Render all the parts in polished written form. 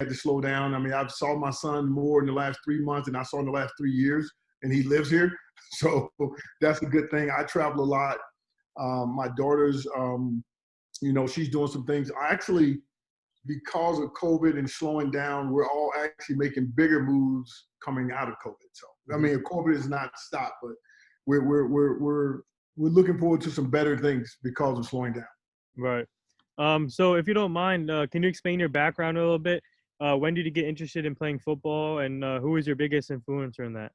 had to slow down. I mean, I've saw my son more in the last 3 months than I saw in the last 3 years, and he lives here. So that's a good thing. I travel a lot. My daughter's, she's doing some things. I actually, because of COVID and slowing down, we're all actually making bigger moves coming out of COVID. So, I mean, COVID is not stopped, but we're looking forward to some better things because of slowing down. Right. So if you don't mind, can you explain your background a little bit? When did you get interested in playing football, and who was your biggest influencer in that?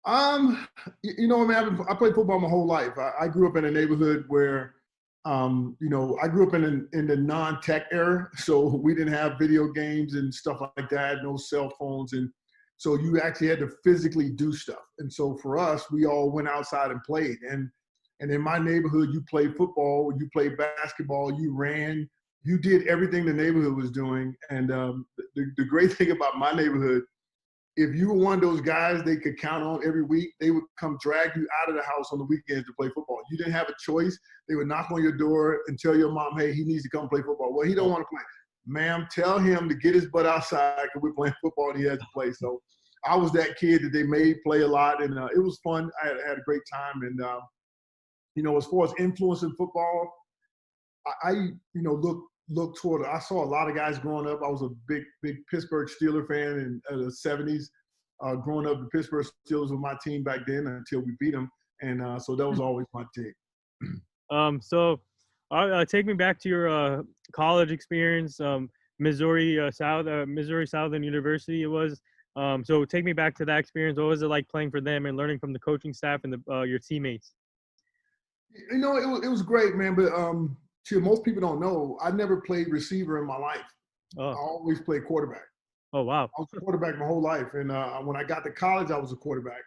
I played football my whole life. I grew up in a neighborhood where, I grew up in the non-tech era, so we didn't have video games and stuff like that, no cell phones, and so you actually had to physically do stuff. And so for us, we all went outside and played. And in my neighborhood, you played football, you played basketball, you ran, you did everything the neighborhood was doing. And the great thing about my neighborhood, if you were one of those guys they could count on every week, they would come drag you out of the house on the weekends to play football. You didn't have a choice. They would knock on your door and tell your mom, hey, he needs to come play football. Well, he don't want to play. Ma'am, tell him to get his butt outside because we're playing football and he has to play. So I was that kid that they made play a lot, and it was fun. I had a great time. And, as far as influencing football, I look toward, I saw a lot of guys growing up. I was a big Pittsburgh Steelers fan in the 70s. Growing up, the Pittsburgh Steelers were my team back then until we beat them. And so that was always my team. So take me back to your college experience, Missouri Southern University it was. So take me back to that experience. What was it like playing for them and learning from the coaching staff and your teammates? It was great, man. But most people don't know, I never played receiver in my life. Oh. I always played quarterback. Oh, wow. I was a quarterback my whole life. And when I got to college, I was a quarterback.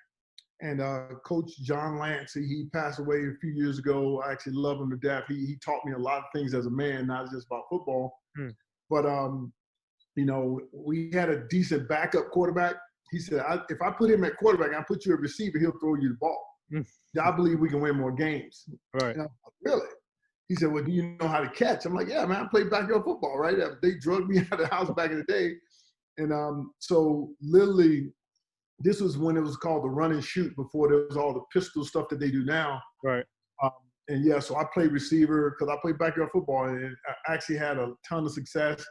And Coach John Lance, he passed away a few years ago. I actually love him to death. He taught me a lot of things as a man, not just about football. But, we had a decent backup quarterback. He said, if I put him at quarterback and I put you at receiver, he'll throw you the ball. I believe we can win more games. Right. And I'm like, really? He said, well, do you know how to catch? I'm like, yeah, man, I played backyard football, right? They drugged me out of the house back in the day. And so literally, this was when it was called the run and shoot before there was all the pistol stuff that they do now. Right. So I played receiver because I played backyard football, and I actually had a ton of success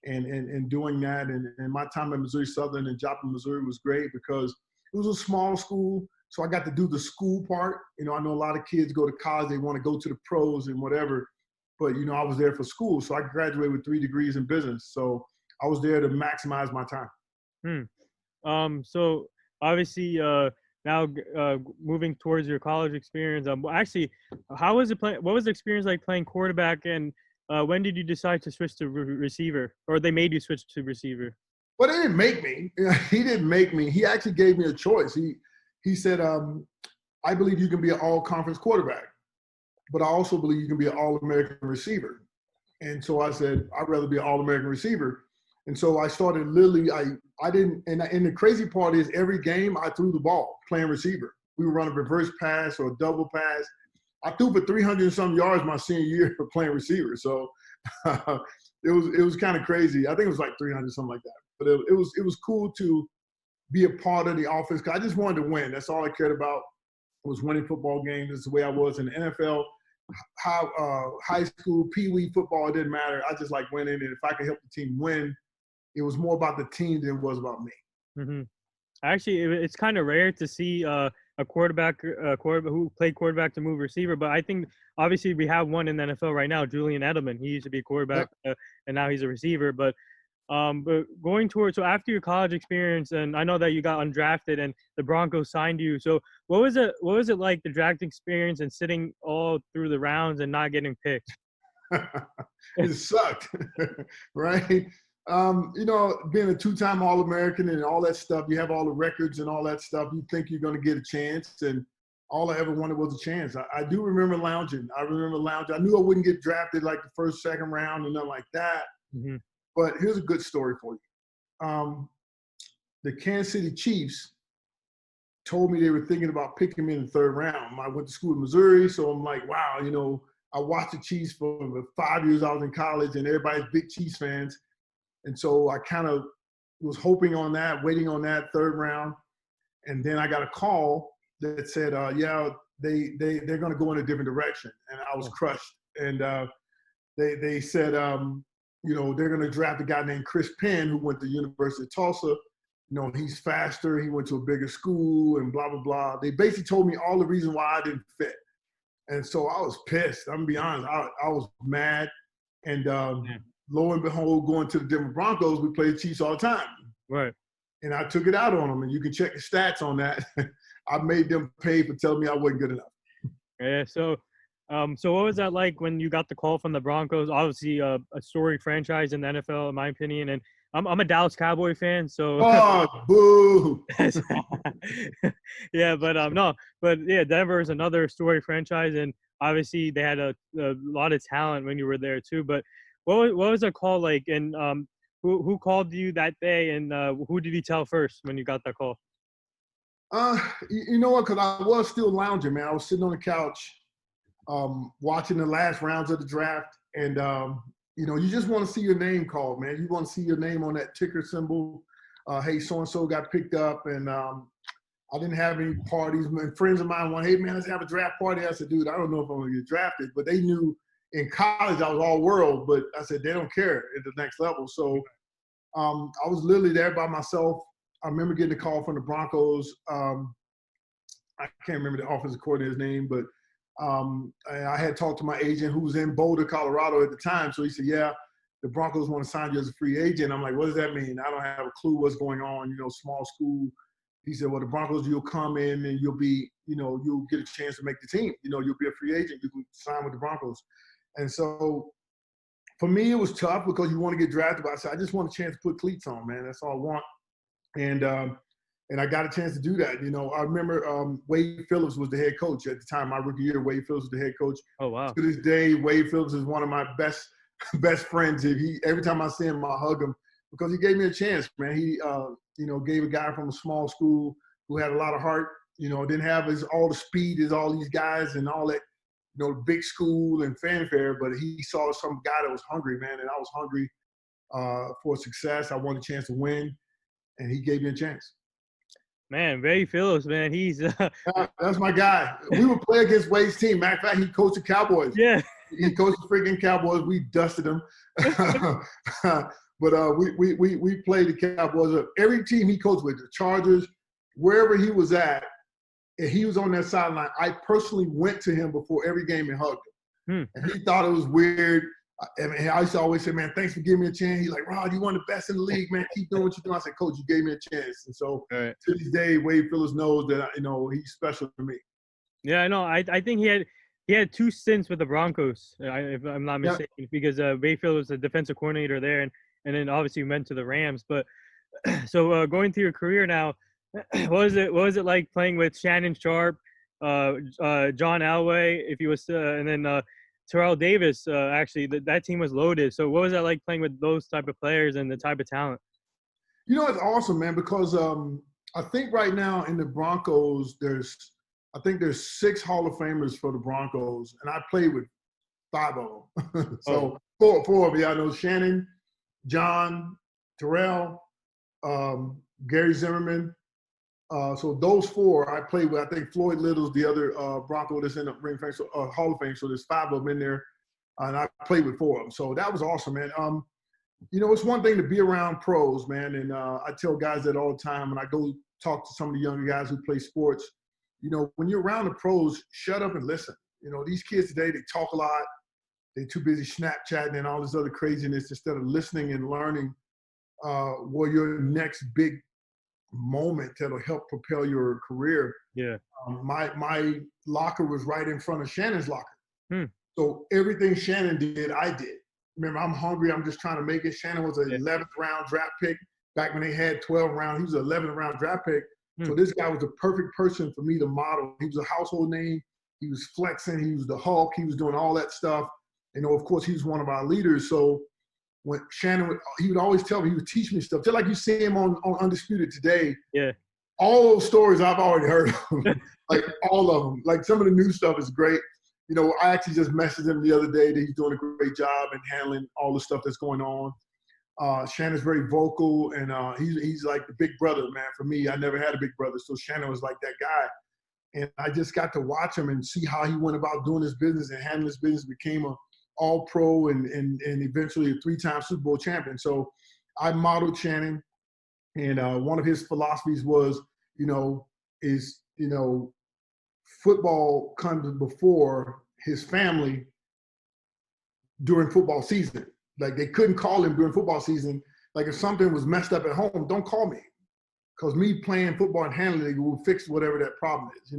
in doing that. And my time at Missouri Southern and Joplin, Missouri was great because it was a small school. So I got to do the school part. I know a lot of kids go to college, they want to go to the pros and whatever. But, I was there for school. So I graduated with 3 degrees in business. So I was there to maximize my time. So obviously now moving towards your college experience, actually, how was it playing? What was the experience like playing quarterback, and when did you decide to switch to receiver, or they made you switch to receiver? Well, they didn't make me. He didn't make me. He actually gave me a choice. He said, I believe you can be an all-conference quarterback, but I also believe you can be an all-American receiver. And so I said, I'd rather be an all-American receiver. And so I started literally, I didn't, and the crazy part is every game I threw the ball playing receiver. We would run a reverse pass or a double pass. I threw for 300 and some yards my senior year for playing receiver. So it was kind of crazy. I think it was like 300, something like that. But it was cool to be a part of the offense because I just wanted to win. That's all I cared about was winning football games. That's the way I was in the NFL. High school, pee-wee football, it didn't matter. I just like winning. And if I could help the team win, it was more about the team than it was about me. Actually, it's kind of rare to see a quarterback who played quarterback to move receiver. But I think obviously we have one in the NFL right now, Julian Edelman. He used to be a quarterback and now he's a receiver. But going towards, so after your college experience, and I know that you got undrafted and the Broncos signed you. So what was it like, the draft experience and sitting all through the rounds and not getting picked? It sucked, right? Being a 2-time All-American and all that stuff, you have all the records and all that stuff. You think you're going to get a chance, and all I ever wanted was a chance. I do remember lounging. I knew I wouldn't get drafted like the first, second round and nothing like that. But here's a good story for you. The Kansas City Chiefs told me they were thinking about picking me in the 3rd round. I went to school in Missouri, so I'm like, wow, I watched the Chiefs for the 5 years I was in college, and everybody's big Chiefs fans. And so I kind of was hoping on that, waiting on that third round. And then I got a call that said, yeah, they're going to go in a different direction. And I was crushed. And they said, they're going to draft a guy named Chris Penn, who went to the University of Tulsa. He's faster. He went to a bigger school and blah, blah, blah. They basically told me all the reasons why I didn't fit. And so I was pissed. I'm going to be honest. I was mad. And lo and behold, going to the Denver Broncos, we play the Chiefs all the time. Right. And I took it out on them. And you can check the stats on that. I made them pay for telling me I wasn't good enough. Yeah. So what was that like when you got the call from the Broncos? Obviously, a storied franchise in the NFL, in my opinion. And I'm a Dallas Cowboy fan, so. Oh, boo! Yeah, but yeah, Denver is another storied franchise, and obviously they had a lot of talent when you were there too. But what was the call like, and who called you that day, and who did you tell first when you got that call? You know what? Because I was still lounging, man. I was sitting on the couch, watching the last rounds of the draft, and you just want to see your name called, man. You want to see your name on that ticker symbol. Hey, so-and-so got picked up, and I didn't have any parties. And friends of mine went, hey, man, let's have a draft party. I said, dude, I don't know if I'm going to get drafted. But they knew in college I was all world, but I said, they don't care at the next level. So I was literally there by myself. I remember getting a call from the Broncos. I can't remember the offensive coordinator's name, but I had talked to my agent who was in Boulder, Colorado at the time. So he said, yeah, the Broncos want to sign you as a free agent. I'm like, what does that mean? I don't have a clue what's going on, small school. He said, well, the Broncos, you'll come in and you'll be, you'll get a chance to make the team. You'll be a free agent. You can sign with the Broncos. And so for me, it was tough because you want to get drafted. But I said, I just want a chance to put cleats on, man. That's all I want. And I got a chance to do that. I remember Wade Phillips was the head coach at the time. My rookie year, Wade Phillips was the head coach. Oh, wow. To this day, Wade Phillips is one of my best friends. Every time I see him, I hug him because he gave me a chance, man. He, gave a guy from a small school who had a lot of heart, didn't have all the speed as all these guys and all that, big school and fanfare, but he saw some guy that was hungry, man, and I was hungry for success. I wanted a chance to win, and he gave me a chance. Man, Ray Phillips, man, he's that's my guy. We would play against Wade's team. Matter of fact, he coached the Cowboys. Yeah, he coached the freaking Cowboys. We dusted him. But we played the Cowboys. Every team he coached with, the Chargers, wherever he was at, and he was on that sideline. I personally went to him before every game and hugged him. And he thought it was weird. And I used to always say, man, thanks for giving me a chance. He's like, Rod, you one of the best in the league, man. Keep doing what you're doing. I said, Coach, you gave me a chance. And so to this day, Wade Phillips knows that, he's special to me. Yeah, I know. I think he had 2 stints with the Broncos, if I'm not mistaken, because Wade Phillips was the defensive coordinator there, and then obviously went to the Rams. But so going through your career now, what was it like playing with Shannon Sharp, John Elway, if he was, and then Terrell Davis? Actually, that team was loaded. So what was that like playing with those type of players and the type of talent? It's awesome, man, because I think right now in the Broncos, there's 6 Hall of Famers for the Broncos, and I played with 5 of them. So four of you. I know Shannon, John, Terrell, Gary Zimmerman. So those 4 I played with. I think Floyd Little's the other Bronco that's in the Hall of Fame. So there's 5 of them in there, and I played with 4 of them. So that was awesome, man. It's one thing to be around pros, man, and I tell guys that all the time when I go talk to some of the younger guys who play sports. When you're around the pros, shut up and listen. These kids today, they talk a lot. They're too busy Snapchatting and all this other craziness instead of listening and learning what your next big moment that'll help propel your career. Yeah. My locker was right in front of Shannon's locker. So everything Shannon did, I did. Remember, I'm hungry. I'm just trying to make it. Shannon was an 11th round draft pick. Back when they had 12 rounds, he was an 11th round draft pick. So this guy was the perfect person for me to model. He was a household name. He was flexing. He was the Hulk. He was doing all that stuff. Of course, he was one of our leaders. So when Shannon he would always tell me, he would teach me stuff. Just like you see him on Undisputed today. Yeah. All those stories I've already heard of, like all of them. Like some of the new stuff is great. I actually just messaged him the other day that he's doing a great job in handling all the stuff that's going on. Shannon's very vocal, and he's like the big brother, man. For me, I never had a big brother, so Shannon was like that guy. And I just got to watch him and see how he went about doing his business and handling his business, became a all-pro and eventually a 3-time Super Bowl champion. So I modeled Shannon, and one of his philosophies was, football comes before his family during football season. Like they couldn't call him during football season. Like if something was messed up at home, don't call me. Because me playing football and handling it will fix whatever that problem is,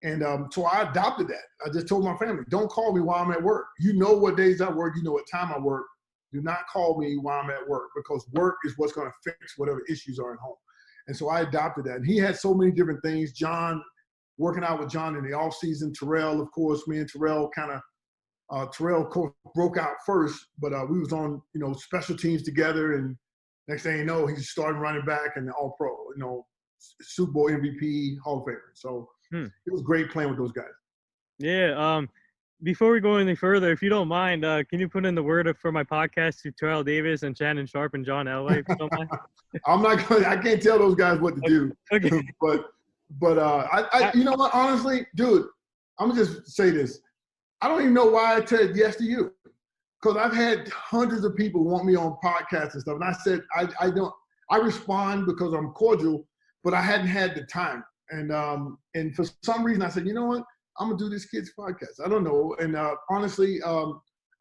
And so I adopted that. I just told my family, don't call me while I'm at work. You know what days I work. You know what time I work. Do not call me while I'm at work, because work is what's going to fix whatever issues are at home. And so I adopted that. And he had so many different things. John, working out with John in the off season. Terrell, of course, me and Terrell Terrell broke out first, but we was on, special teams together, and next thing you know, he's starting running back and all pro, Super Bowl MVP, Hall of Famer. So it was great playing with those guys. Yeah. Before we go any further, if you don't mind, can you put in the word for my podcast to Terrell Davis and Shannon Sharp and John Elway, if you don't mind? I can't tell those guys what to do. Okay. but you know what, honestly, dude, I'm gonna just say this. I don't even know why I said yes to you, because I've had hundreds of people want me on podcasts and stuff, and I said I respond because I'm cordial, but I hadn't had the time, and for some reason I said, you know what, I'm gonna do this kid's podcast. I don't know, and honestly,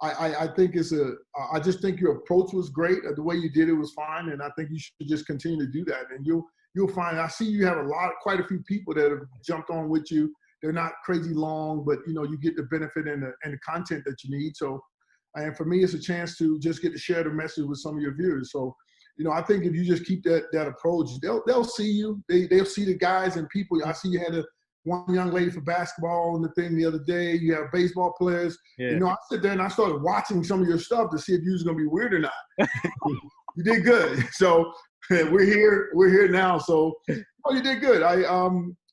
I think I just think your approach was great. The way you did it was fine, and I think you should just continue to do that, and you'll find. I see you have quite a few people that have jumped on with you. They're not crazy long, but you get the benefit and the content that you need. So, and for me, it's a chance to just get to share the message with some of your viewers. So, I think if you just keep that approach, they'll see you. They'll see the guys and people. I see you had one young lady for basketball on the thing the other day. You have baseball players. Yeah. I sit there and I started watching some of your stuff to see if you was gonna be weird or not. You did good. So we're here now. So you did good.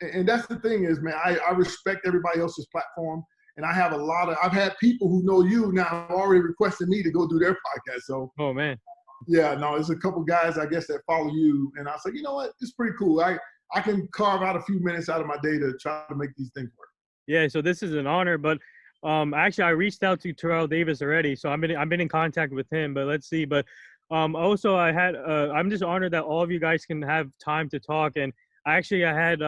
And that's the thing is, man, I respect everybody else's platform. And I have I've had people who know you now already requested me to go do their podcast. So, oh man. Yeah, no, there's a couple guys, I guess, that follow you. And I said, you know what? It's pretty cool. I can carve out a few minutes out of my day to try to make these things work. Yeah, so this is an honor, but actually I reached out to Terrell Davis already, so I've been in contact with him, but let's see. But also I'm just honored that all of you guys can have time to talk. And I had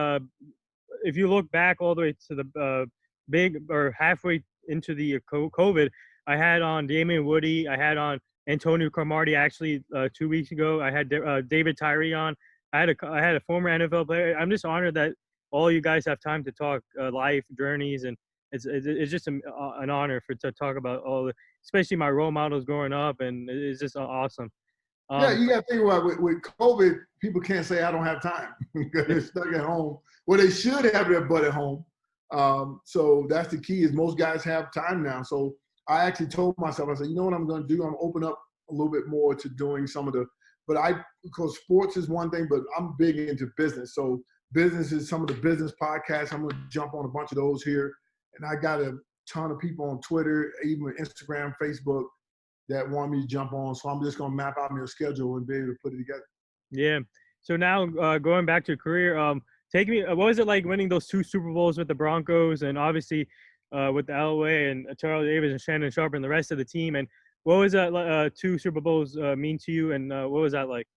if you look back all the way to the big or halfway into the COVID, I had on Damian Woody, I had on Antonio Cromartie actually 2 weeks ago. I had David Tyree on. I had a former NFL player. I'm just honored that all you guys have time to talk life journeys, and it's just an honor to talk about especially my role models growing up, and it's just awesome. Yeah, you got to think about with COVID, people can't say I don't have time because they're stuck at home. Well, they should have their butt at home. So that's the key is most guys have time now. So I actually told myself, I said, you know what I'm going to do? I'm going to open up a little bit more to doing some of because sports is one thing, but I'm big into business. So business is some of the business podcasts. I'm going to jump on a bunch of those here. And I got a ton of people on Twitter, even Instagram, Facebook, that want me to jump on. So I'm just going to map out my schedule and be able to put it together. Yeah. So now going back to your career, take me, what was it like winning those 2 Super Bowls with the Broncos and obviously with the Elway and Terrell Davis and Shannon Sharp and the rest of the team? And what was that 2 Super Bowls mean to you? And what was that like?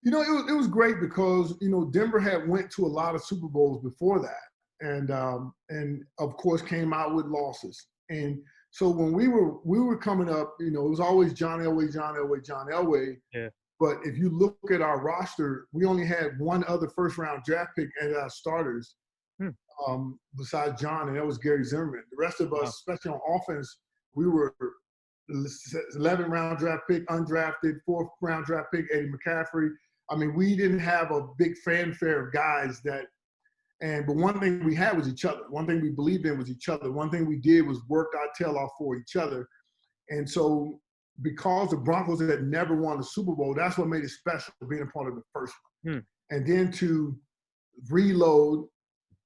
It was great because, Denver had went to a lot of Super Bowls before that. And of course came out with losses. And so when we were coming up, it was always John Elway, John Elway, John Elway. Yeah. But if you look at our roster, we only had one other first-round draft pick as our starters besides John, and that was Gary Zimmerman. The rest of us, especially on offense, we were 11th-round draft pick, undrafted, 4th-round draft pick, Eddie McCaffrey. I mean, we didn't have a big fanfare of guys but one thing we had was each other. One thing we believed in was each other. One thing we did was work our tail off for each other. And so because the Broncos had never won a Super Bowl, that's what made it special, being a part of the first one. And then to reload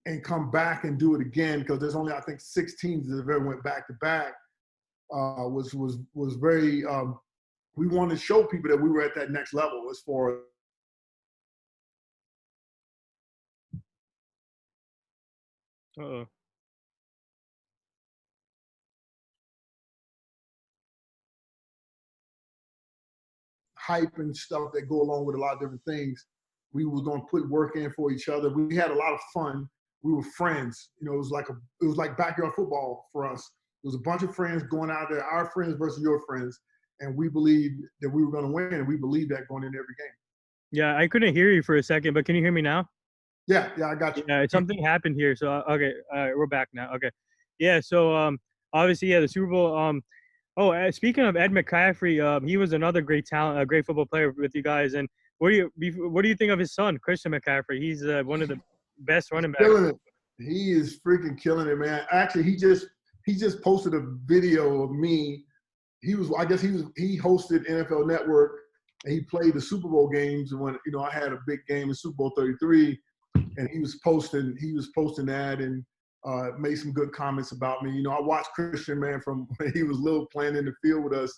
and come back and do it again, because there's only, I think, 6 teams that have ever went back-to-back, was very we wanted to show people that we were at that next level as far as Uh-oh. hype and stuff that go along with a lot of different things. We were going to put work in for each other. We had a lot of fun. We were friends. You know, it was like backyard football for us. It was a bunch of friends going out there, our friends versus your friends, and we believed that we were going to win, and we believed that going into every game. Yeah, I couldn't hear you for a second, but can you hear me now? Yeah, I got you. Yeah, something happened here. So okay, we're back now. Okay, yeah. So obviously, yeah, the Super Bowl. Oh, speaking of Ed McCaffrey, he was another great talent, a great football player with you guys. And what do you think of his son, Christian McCaffrey? He's one of the best running backs. Killing it. He is freaking killing it, man. Actually, he just posted a video of me. He hosted NFL Network, and he played the Super Bowl games when I had a big game in Super Bowl 33, and he was posting that and made some good comments about me. I watched Christian, man, from when he was little, playing in the field with us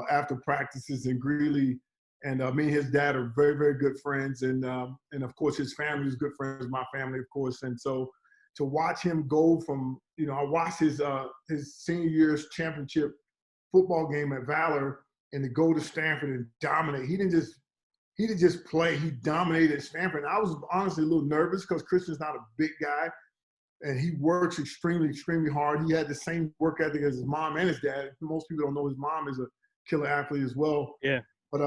after practices in Greeley. And me and his dad are very, very good friends. And of course, his family is good friends, my family, of course. And so to watch him go from, I watched his senior year's championship football game at Valor, and to go to Stanford and dominate. He didn't just play. He dominated Stanford. And I was honestly a little nervous because Christian's not a big guy, and he works extremely, extremely hard. He had the same work ethic as his mom and his dad. Most people don't know his mom is a killer athlete as well. Yeah. But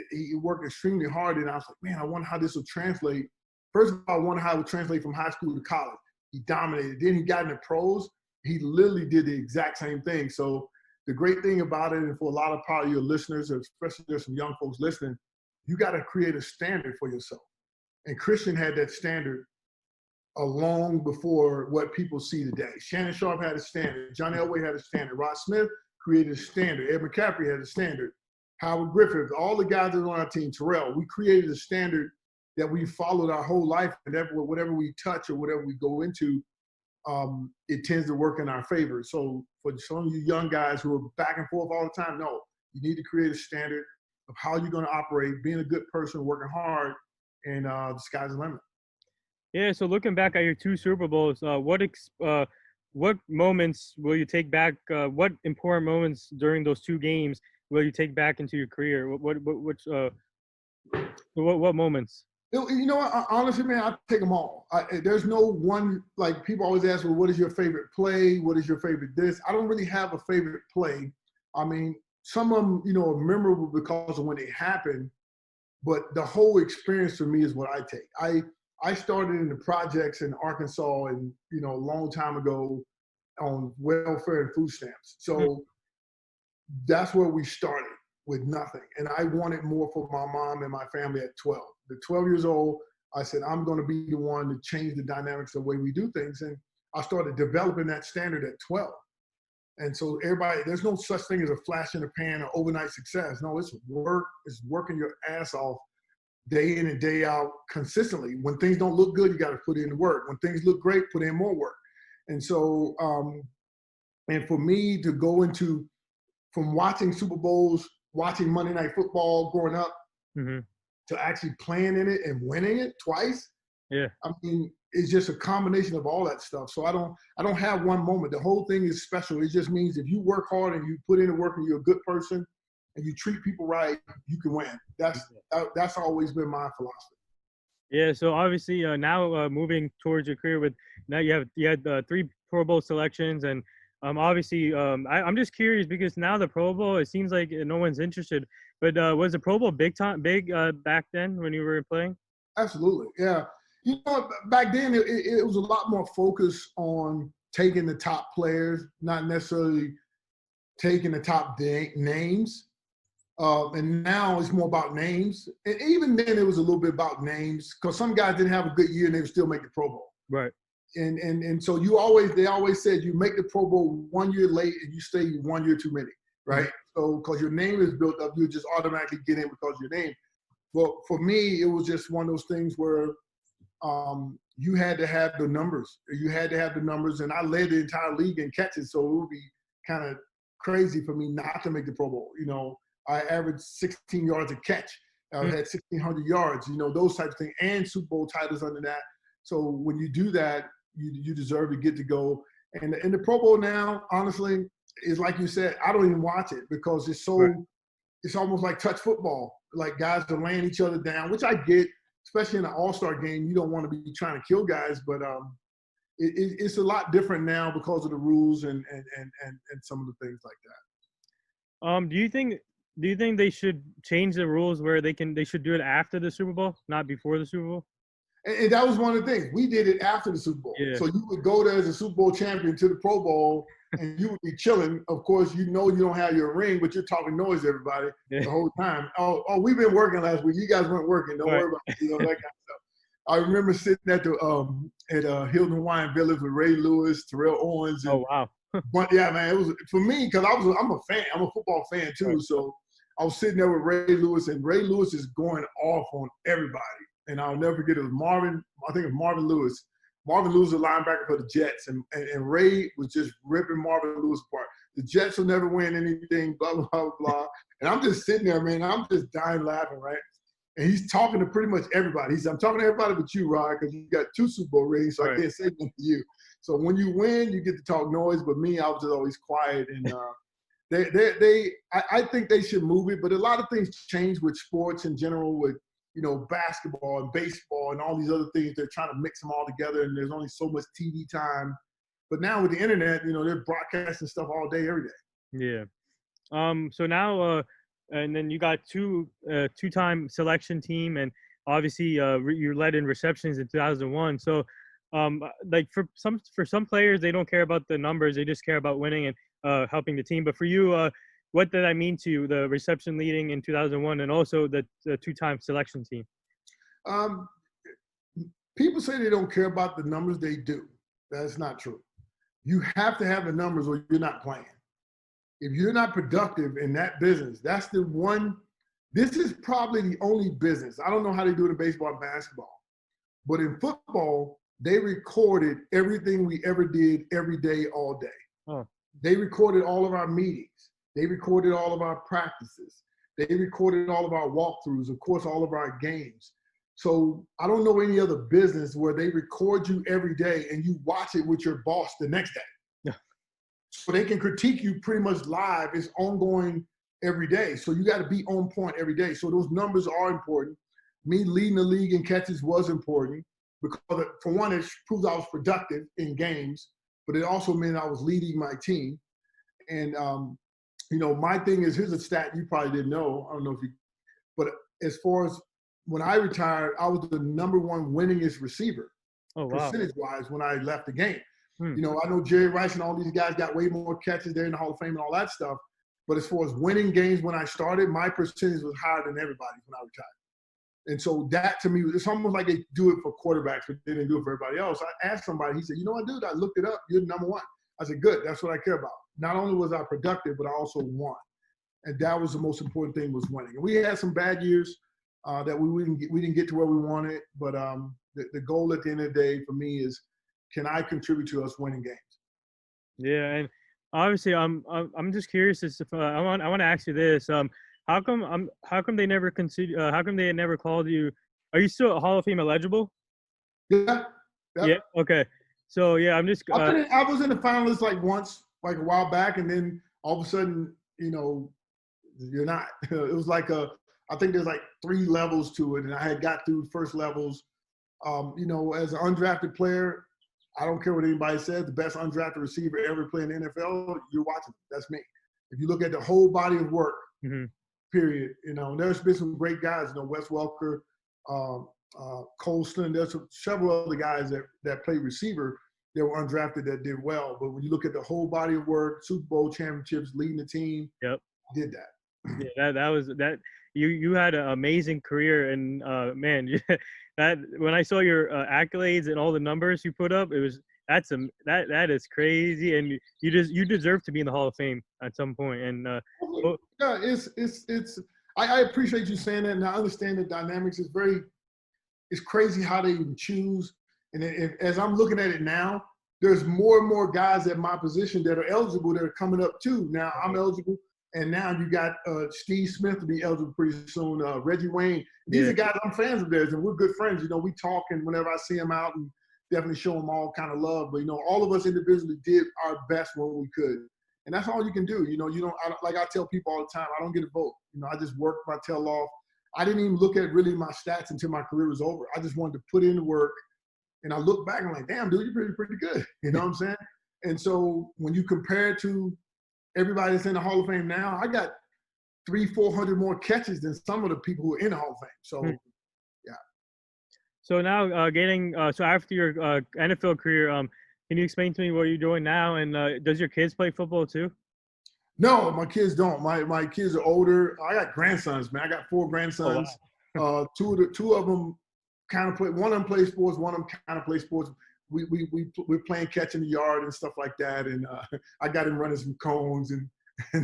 he worked extremely hard, and I was like, man, I wonder how this will translate. First of all, I wonder how it would translate from high school to college. He dominated. Then he got in the pros. He literally did the exact same thing. So the great thing about it, and for a lot of probably your listeners, especially there's some young folks listening, you got to create a standard for yourself. And Christian had that standard long before what people see today. Shannon Sharp had a standard. John Elway had a standard. Rod Smith created a standard. Ed McCaffrey had a standard. Howard Griffith, all the guys that are on our team, Terrell, we created a standard that we followed our whole life, and whatever we touch or whatever we go into, it tends to work in our favor. So for some of you young guys who are back and forth all the time, no, you need to create a standard of how you're going to operate, being a good person, working hard, and the sky's the limit. Yeah. So looking back at your two Super Bowls, what moments will you take back? What important moments during those two games will you take back into your career? What moments? Honestly, man, I take them all. There's no one, like people always ask, well, what is your favorite play? What is your favorite this? I don't really have a favorite play. I mean, some of them, are memorable because of when they happen, but the whole experience for me is what I take. I started in the projects in Arkansas and, a long time ago on welfare and food stamps. So that's where we started, with nothing. And I wanted more for my mom and my family at 12. At 12 years old, I said, I'm going to be the one to change the dynamics of the way we do things. And I started developing that standard at 12. And so there's no such thing as a flash in the pan or overnight success. No, it's work. It's working your ass off day in and day out consistently. When things don't look good, you got to put in the work. When things look great, put in more work. And so, and for me to go into, from watching Super Bowls, watching Monday Night Football growing up, to actually playing in it and winning it twice. Yeah. I mean, it's just a combination of all that stuff. So I don't have one moment. The whole thing is special. It just means if you work hard and you put in the work and you're a good person and you treat people right, you can win. That's always been my philosophy. Yeah. So obviously now moving towards your career now you had 3 Pro Bowl selections, and obviously I'm just curious because now the Pro Bowl, it seems like no one's interested, but was the Pro Bowl big back then when you were playing? Absolutely. Yeah. Back then it was a lot more focus on taking the top players, not necessarily taking the top names. And now it's more about names. And even then it was a little bit about names because some guys didn't have a good year and they would still make the Pro Bowl. Right. And so they always said you make the Pro Bowl 1 year late and you stay 1 year too many, right? So because your name is built up, you just automatically get in because of your name. Well, for me, it was just one of those things where you had to have the numbers. You had to have the numbers, and I led the entire league in catches, so it would be kind of crazy for me not to make the Pro Bowl. I averaged 16 yards a catch. I Mm. had 1,600 yards, those types of things, and Super Bowl titles under that. So when you do that, you deserve to get to go. And in the Pro Bowl now, honestly, is like you said, I don't even watch it because it's Right. it's almost like touch football. Like guys are laying each other down, which I get, especially in an all-star game. You don't want to be trying to kill guys, but it's a lot different now because of the rules and some of the things like that. Do you think they should change the rules where they should do it after the Super Bowl, not before the Super Bowl? And that was one of the things. We did it after the Super Bowl. Yeah. So you would go there as a Super Bowl champion to the Pro Bowl, and you would be chilling. Of course, you don't have your ring, but you're talking noise to everybody Yeah. the whole time. Oh, we've been working last week. You guys weren't working. Don't worry about it. That kind of stuff. I remember sitting at the Hilton Hawaiian Village with Ray Lewis, Terrell Owens. And, Oh wow. but yeah, man, it was for me because I'm a fan. I'm a football fan too. Right. So I was sitting there with Ray Lewis, and Ray Lewis is going off on everybody. And I'll never forget, it was Marvin, I think it was Marvin Lewis. Marvin Lewis was a linebacker for the Jets, and Ray was just ripping Marvin Lewis apart. The Jets will never win anything, blah, blah, blah, blah. And I'm just sitting there, man, I'm just dying laughing, right? And he's talking to pretty much everybody. He said, I'm talking to everybody but you, Rod, because you got 2 Super Bowl rings, so Right. I can't say nothing to you. So when you win, you get to talk noise, but me, I was just always quiet. And I think they should move it, but a lot of things change with sports in general, with basketball and baseball and all these other things. They're trying to mix them all together, and there's only so much TV time. But now with the internet, they're broadcasting stuff all day, every day. Yeah. So now, and then you got two-time selection team, and obviously you led in receptions in 2001. So, like for some players, they don't care about the numbers; they just care about winning and helping the team. But for you, what did that mean to you, the reception leading in 2001 and also the two-time selection team? People say they don't care about the numbers. They do. That's not true. You have to have the numbers or you're not playing. If you're not productive in that business, that's the one. This is probably the only business. I don't know how they do it in baseball and basketball, but in football, they recorded everything we ever did every day, all day. Oh. They recorded all of our meetings. They recorded all of our practices. They recorded all of our walkthroughs, of course, all of our games. So I don't know any other business where they record you every day and you watch it with your boss the next day. Yeah. So they can critique you pretty much live. It's ongoing every day. So you got to be on point every day. So those numbers are important. Me leading the league in catches was important because, for one, it proves I was productive in games, but it also meant I was leading my team. And, my thing is, here's a stat you probably didn't know. I don't know if you, but as far as when I retired, I was the number 1 winningest receiver, percentage-wise, when I left the game. I know Jerry Rice and all these guys got way more catches there in the Hall of Fame and all that stuff. But as far as winning games when I started, my percentage was higher than everybody's when I retired. And so that, to me, it's almost like they do it for quarterbacks, but they didn't do it for everybody else. I asked somebody, he said, what, dude, I looked it up. You're number 1. I said, good. That's what I care about. Not only was I productive, but I also won. And that was the most important thing, was winning. And we had some bad years that we didn't get to where we wanted. But the goal at the end of the day for me is, can I contribute to us winning games? Yeah, and obviously, I'm just curious as if I want to ask you this. How come they never consider? How come they never called you? Are you still Hall of Fame eligible? Yeah. Yep. Yeah. Okay. So yeah, I'm just. I was in the finalists like once, like a while back, and then all of a sudden, you're not. It was like I think there's like 3 levels to it, and I had got through first levels. As an undrafted player, I don't care what anybody says, the best undrafted receiver ever playing in the NFL, you're watching. That's me. If you look at the whole body of work, period, there's been some great guys, Wes Welker, Colston, there's several other guys that play receiver that were undrafted that did well. But when you look at the whole body of work, Super Bowl championships, leading the team, Yep. Did that. Yeah, that was that. You had an amazing career, and man, that when I saw your accolades and all the numbers you put up, that is crazy, and you deserve to be in the Hall of Fame at some point. And yeah, it's I appreciate you saying that, and I understand the dynamics. It's crazy how they even choose. And as I'm looking at it now, there's more and more guys at my position that are eligible that are coming up too. Now I'm eligible. And now you got Steve Smith to be eligible pretty soon, Reggie Wayne. These Yeah. are guys I'm fans of theirs, and we're good friends. You know, we talk, and whenever I see them out, and definitely show them all kind of love. But, you know, all of us individually did our best when we could. And that's all you can do. You know, like I tell people all the time, I don't get a vote. You know, I just work my tail off. I didn't even look at really my stats until my career was over. I just wanted to put in the work. And I look back and I'm like, damn, dude, you're pretty good. You know what I'm saying? And so when you compare it to everybody that's in the Hall of Fame now, I got 300-400 more catches than some of the people who are in the Hall of Fame. So, yeah. So now, so after your NFL career, can you explain to me what you're doing now? And does your kids play football too? No, my kids don't. My kids are older. I got grandsons, man. I got 4 grandsons. Oh, wow. Two of them kind of play. One of them plays sports. One of them kind of plays sports. We're playing catch in the yard and stuff like that. And I got him running some cones and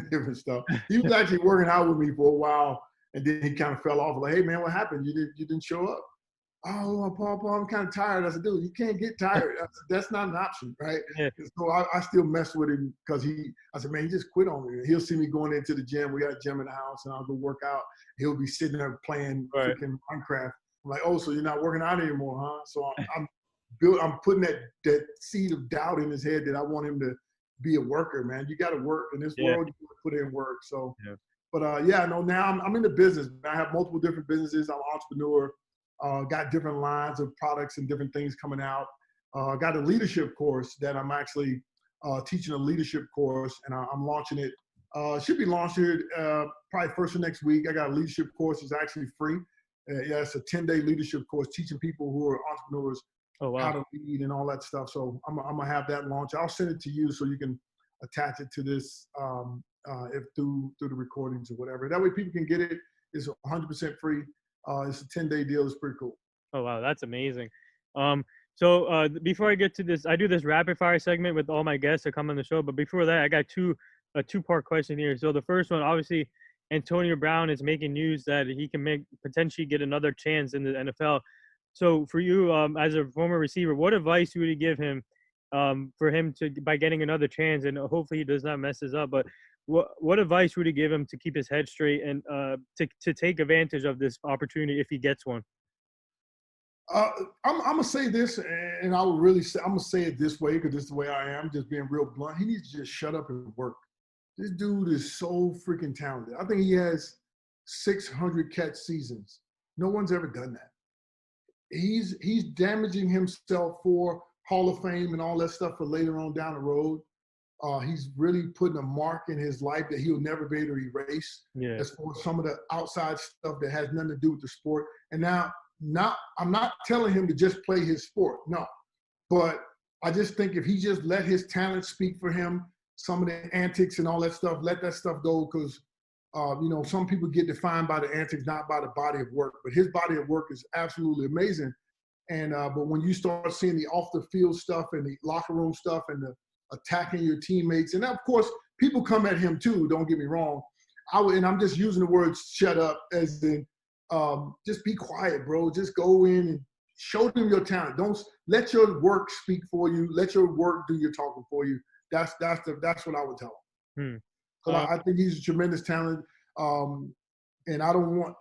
different stuff. He was actually working out with me for a while, and then he kind of fell off. Like, hey man, what happened? You didn't show up. Oh, Paul, I'm kind of tired. I said, dude, you can't get tired. That's not an option, right? Yeah. So I still mess with him because I said, man, he just quit on me. He'll see me going into the gym. We got a gym in the house, and I'll go work out. He'll be sitting there playing freaking Minecraft. I'm like, oh, so you're not working out anymore, huh? So I'm putting that seed of doubt in his head that I want him to be a worker, man. You got to work in this world. You got to put in work. So, but now I'm in the business. I have multiple different businesses. I'm an entrepreneur. Got different lines of products and different things coming out. Got a leadership course that I'm actually teaching a leadership course, and I'm launching it. Should be launched here probably first of next week. I got a leadership course. It's actually free. It's a 10-day leadership course teaching people who are entrepreneurs how to lead and all that stuff. So I'm gonna have that launch. I'll send it to you so you can attach it to this if through the recordings or whatever. That way people can get it. It's 100% free. It's a 10-day deal. It's pretty cool. Oh, wow. That's amazing. So before I get to this, I do this rapid fire segment with all my guests that come on the show. But before that, I got a two-part question here. So the first one, obviously, Antonio Brown is making news that he can potentially get another chance in the NFL. So for you, as a former receiver, what advice would you give him for him by getting another chance? And hopefully he does not mess this up. But what advice would you give him to keep his head straight and to take advantage of this opportunity if he gets one? I'm gonna say this, and I will really say I'm gonna say it this way because this is the way I am, just being real blunt. He needs to just shut up and work. This dude is so freaking talented. I think he has 600 catch seasons. No one's ever done that. He's damaging himself for Hall of Fame and all that stuff for later on down the road. He's really putting a mark in his life that he'll never be able to erase. As far as some of the outside stuff that has nothing to do with the sport. And now, I'm not telling him to just play his sport, no. But I just think if he just let his talent speak for him, some of the antics and all that stuff, let that stuff go because, some people get defined by the antics, not by the body of work. But his body of work is absolutely amazing. And but when you start seeing the off the field stuff and the locker room stuff and the attacking your teammates, and of course people come at him too. Don't get me wrong. And I'm just using the word "shut up" as in just be quiet, bro. Just go in and show them your talent. Don't let your work speak for you. Let your work do your talking for you. That's what I would tell him. But I think he's a tremendous talent, and I don't want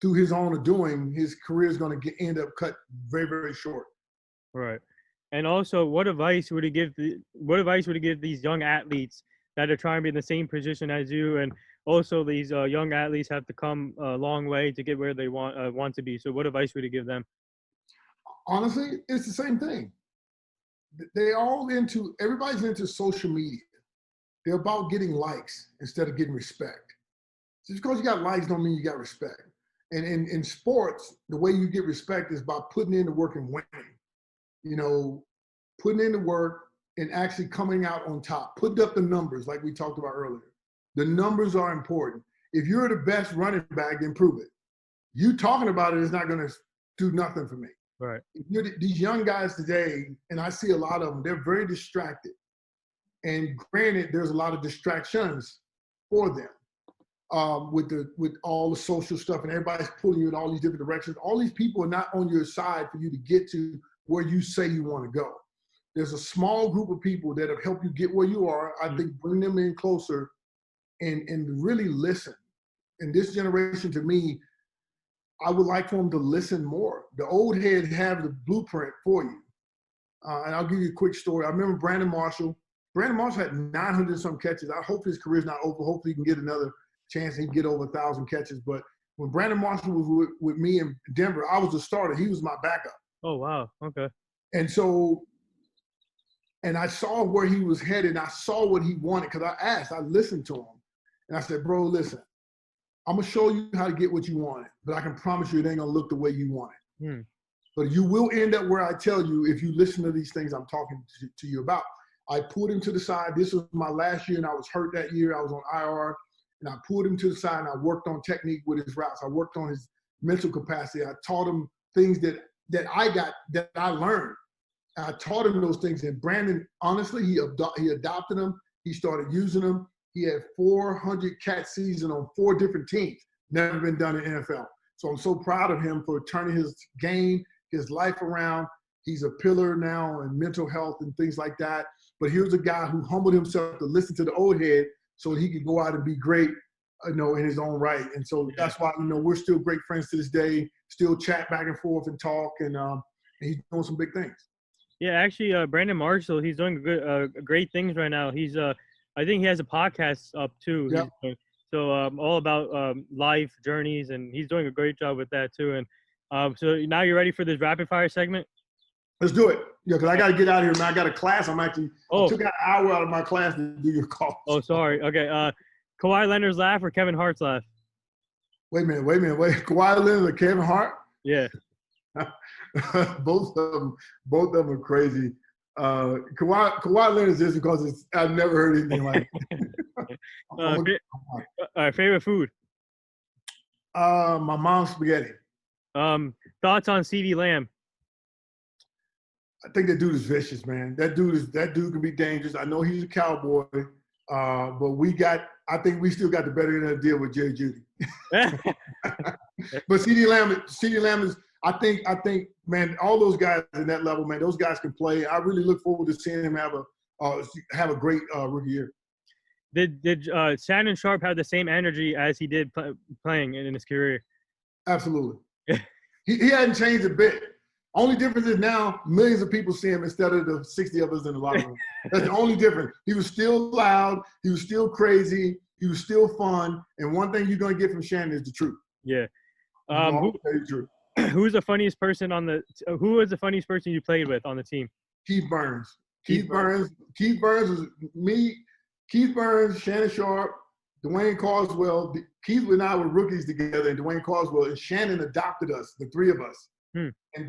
through his own doing, his career is going to end up cut very, very short. Right. And also, what advice would he give these young athletes that are trying to be in the same position as you? And also, these young athletes have to come a long way to get where they want to be. So, what advice would you give them? Honestly, it's the same thing. Everybody's into social media. They're about getting likes instead of getting respect. Just because you got likes don't mean you got respect. And in sports, the way you get respect is by putting in the work and winning. Putting in the work and actually coming out on top. Putting up the numbers like we talked about earlier. The numbers are important. If you're the best running back, then prove it. You talking about it is not going to do nothing for me. Right. These young guys today, and I see a lot of them, they're very distracted. And granted, there's a lot of distractions for them with all the social stuff, and everybody's pulling you in all these different directions. All these people are not on your side for you to get to where you say you want to go. There's a small group of people that have helped you get where you are. I think bring them in closer and really listen. And this generation, to me, I would like for them to listen more. The old head have the blueprint for you. And I'll give you a quick story. I remember Brandon Marshall. Brandon Marshall had 900 some catches. I hope his career's not over. Hopefully he can get another chance and he can get over 1,000 catches. But when Brandon Marshall was with me in Denver, I was the starter. He was my backup. Oh, wow. Okay. And so, and I saw where he was headed. And I saw what he wanted because I listened to him. And I said, bro, listen, I'm going to show you how to get what you wanted. But I can promise you it ain't going to look the way you want it. But you will end up where I tell you if you listen to these things I'm talking to you about. I pulled him to the side. This was my last year, and I was hurt that year. I was on IR, and I pulled him to the side, and I worked on technique with his routes. I worked on his mental capacity. I taught him things that I learned. I taught him those things. And Brandon, honestly, he adopted them. He started using them. He had 400 catch season on 4 different teams. Never been done in NFL. So I'm so proud of him for turning his game, his life around. He's a pillar now in mental health and things like that. But here's a guy who humbled himself to listen to the old head so he could go out and be great, in his own right. And so that's why, we're still great friends to this day, still chat back and forth and talk, and he's doing some big things. Yeah, actually, Brandon Marshall, he's doing great things right now. He's I think he has a podcast up too. Yep. So all about life journeys, and he's doing a great job with that too. And so now you're ready for this rapid fire segment? Let's do it. Yeah, because I got to get out of here, man. I got a class. I took an hour out of my class to do your call. Oh, sorry. Okay. Kawhi Leonard's laugh or Kevin Hart's laugh? Wait a minute. Kawhi Leonard or Kevin Hart? Yeah. Both of them are crazy. Kawhi Leonard is just because I've never heard anything like it. Favorite food? My mom's spaghetti. Thoughts on CeeDee Lamb? I think that dude is vicious, man. That dude can be dangerous. I know he's a cowboy, but I think we still got the better end of the deal with Jerry Jeudy. But CeeDee Lamb is. I think, man, all those guys in that level, man, those guys can play. I really look forward to seeing him have a great rookie year. Did Shannon Sharp have the same energy as he did playing in his career? Absolutely. he hadn't changed a bit. Only difference is now millions of people see him instead of the 60 of us in the locker room. That's the only difference. He was still loud. He was still crazy. He was still fun. And one thing you're going to get from Shannon is the truth. Yeah. Who was the funniest person you played with on the team? Keith Burns. Keith Burns was me. Keith Burns, Shannon Sharp, Dwayne Carswell. Keith and I were rookies together, and Dwayne Carswell and Shannon adopted us, the 3 of us.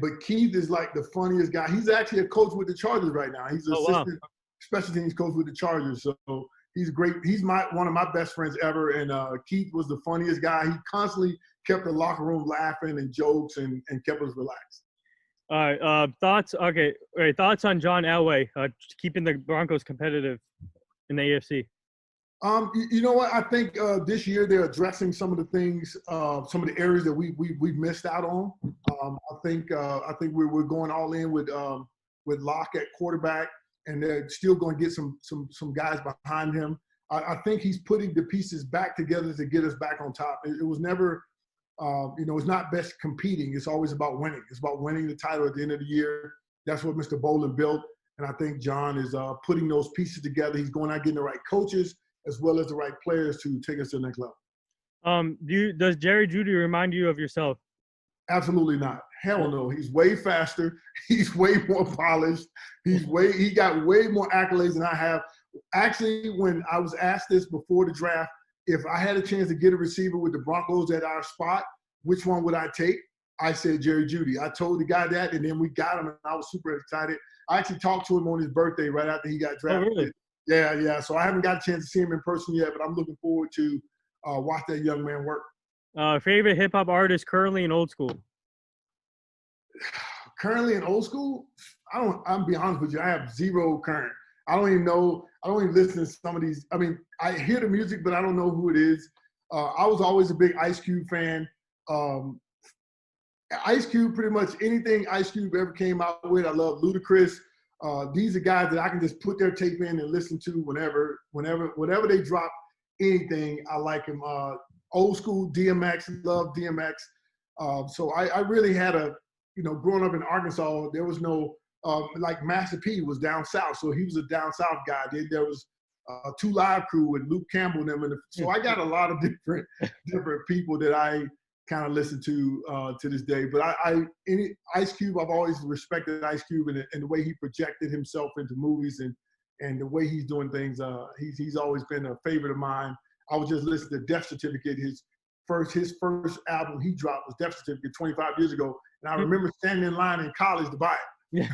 But Keith is like the funniest guy. He's actually a coach with the Chargers right now. He's an assistant special teams coach with the Chargers. So he's great. He's one of my best friends ever. And Keith was the funniest guy. He constantly kept the locker room laughing and jokes and kept us relaxed. All right. Thoughts? Okay. All right. Thoughts on John Elway keeping the Broncos competitive in the AFC? You know what? I think this year they're addressing some of the things, some of the areas that we missed out on. I think we're going all in with Locke at quarterback, and they're still going to get some guys behind him. I think he's putting the pieces back together to get us back on top. It was never, it's not best competing. It's always about winning. It's about winning the title at the end of the year. That's what Mr. Bolin built, and I think John is putting those pieces together. He's going out getting the right coaches as well as the right players to take us to the next level. Does Jerry Jeudy remind you of yourself? Absolutely not. Hell no. He's way faster. He's way more polished. He got way more accolades than I have. Actually, when I was asked this before the draft, if I had a chance to get a receiver with the Broncos at our spot, which one would I take? I said Jerry Jeudy. I told the guy that, and then we got him, and I was super excited. I actually talked to him on his birthday right after he got drafted. Oh, really? Yeah. So I haven't got a chance to see him in person yet, but I'm looking forward to watch that young man work. Favorite hip-hop artist currently and old school? Currently and old school? I'm be honest with you, I have zero current. I don't even know. I don't even listen to some of these. I mean, I hear the music, but I don't know who it is. I was always a big Ice Cube fan. Ice Cube, pretty much anything Ice Cube ever came out with, I love. Ludacris. These are guys that I can just put their tape in and listen to whenever they drop. anything, I like him. Old school DMX, love DMX. So I really had growing up in Arkansas, there was no, like Master P was down south, so he was a down south guy. Then there was 2 Live Crew with Luke Campbell and them. So I got a lot of different people that I kind of listen to this day. But Ice Cube, I've always respected Ice Cube and the way he projected himself into movies and the way he's doing things. He's always been a favorite of mine. I was just listening to Death Certificate. His first album he dropped was Death Certificate 25 years ago. And I remember standing in line in college to buy it.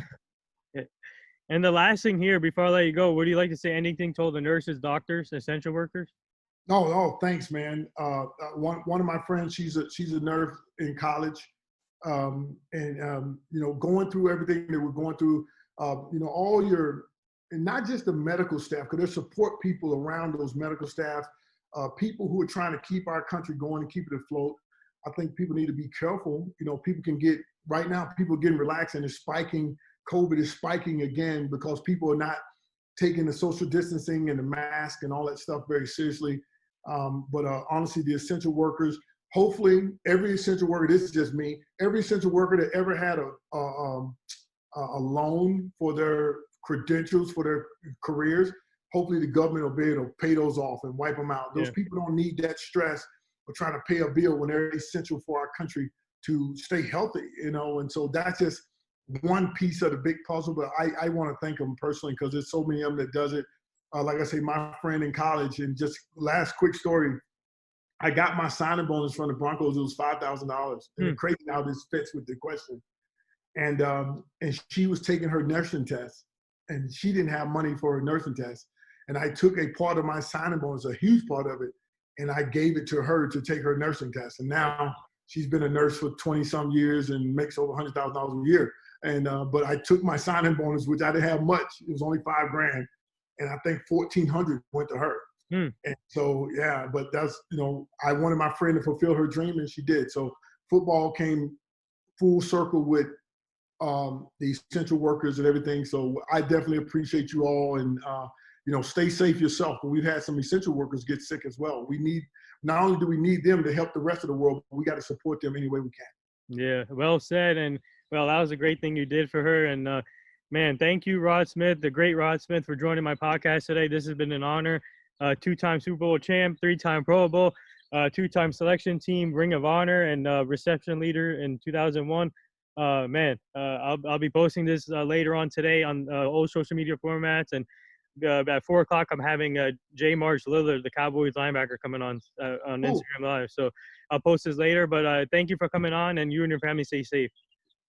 Yeah. And the last thing here, before I let you go, would you like to say anything to all the nurses, doctors, essential workers? No, thanks, man. One of my friends, she's a nurse in college, going through everything that we're going through. All your, and not just the medical staff, because there's support people around those medical staff, people who are trying to keep our country going and keep it afloat. I think people need to be careful. People can get, right now, people are getting relaxed and it's spiking. COVID is spiking again because people are not taking the social distancing and the mask and all that stuff very seriously. But honestly, the essential workers, hopefully every essential worker, this is just me, every essential worker that ever had a loan for their credentials, for their careers, hopefully the government will be able to pay those off and wipe them out. Those people don't need that stress of trying to pay a bill when they're essential for our country to stay healthy, and so that's just one piece of the big puzzle. But I want to thank them personally because there's so many of them that does it. Like I say, my friend in college, and just last quick story, I got my signing bonus from the Broncos. It was $5,000. And it's crazy how this fits with the question. And she was taking her nursing test, and she didn't have money for her nursing test. And I took a part of my signing bonus, a huge part of it, and I gave it to her to take her nursing test. And now she's been a nurse for 20-some years and makes over $100,000 a year. And but I took my signing bonus, which I didn't have much. It was only $5,000. And I think 1,400 went to her. And so, yeah, but that's, I wanted my friend to fulfill her dream, and she did. So football came full circle with the essential workers and everything. So I definitely appreciate you all, and, stay safe yourself. But we've had some essential workers get sick as well. Not only do we need them to help the rest of the world, but we got to support them any way we can. Yeah, well said. And well, that was a great thing you did for her. And man, thank you, Rod Smith, the great Rod Smith, for joining my podcast today. This has been an honor. 2-time Super Bowl champ, 3-time Pro Bowl, 2-time selection team, Ring of Honor, and reception leader in 2001. I'll be posting this later on today on all social media formats. And at 4 o'clock, I'm having J. March Lillard, the Cowboys linebacker, coming on Instagram Live. So I'll post this later. But thank you for coming on, and you and your family stay safe.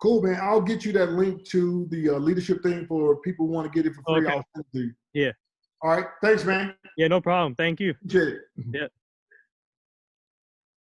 Cool, man. I'll get you that link to the leadership thing for people who want to get it for free. Okay. I'll send it to you. Yeah. All right. Thanks, man. Yeah, no problem. Thank you. Appreciate it. Yeah.